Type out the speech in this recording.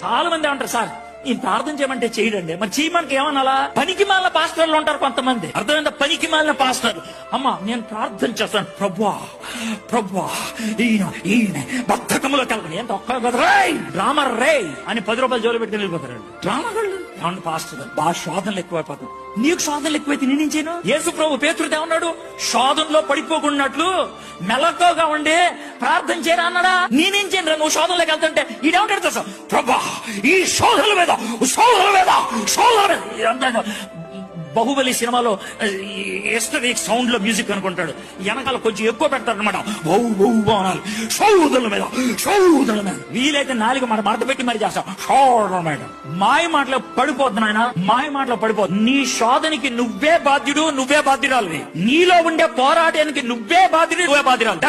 చాలా మంది అంటారు, సార్ ఈ ప్రార్థన చేయమంటే చేయడండి. మరి చేయమనికి ఏమనాలా? పనికి మాలిన పాస్టర్లు ఉంటారు కొంతమంది, అర్థమైందా? పనికి మాలిన పాస్టర్లు. అమ్మా నేను ప్రార్థన చేస్తాను, ప్రభువా ప్రభువా ఈయన బద్ధకములో కలగని ఎంత ఒక్క డ్రామా రే అని 10 రూపాయలు జోలు పెట్టుకుని వెళ్ళిపోతారు. డ్రామాగాళ్ళు ఏమన్నా పాస్టర్ బాగా శోధనలు ఎక్కువైపోతుంది. నీకు శోధనలు ఎక్కువైతే నేనేం చేయను? యేసు ప్రభు పేతురుతో ఏమన్నాడు? శోధనలో పడిపోకున్నట్లు మెలకువగా ఉండి ప్రార్థన చేయరా అన్నాడా? నేనేం చేయను? నువ్వు శోధనలోకి వెళ్తుంటే ఈడేమంటాడు తెలుసా? ప్రభా ఈ శోధనల మీద బాహుబలి సినిమాలో ఎస్టరిక్ సౌండ్ లో మ్యూజిక్ అనుకుంటాడు, వెనకాల కొంచెం ఎక్కువ పెడతాడు అనమాట. సౌదల మీద వీలైతే 4 మడత పెట్టి మరి చేస్తాం. మేడం మాయ మాటలో పడిపోద్దు నాయన, మాయ మాటలో పడిపోద్దు. నీ శోధనకి నువ్వే బాధ్యుడు, నువ్వే బాధ్యురాలు. నీలో ఉండే పోరాటానికి నువ్వే బాధ్యుడు, నువ్వే బాధ్యురాలు.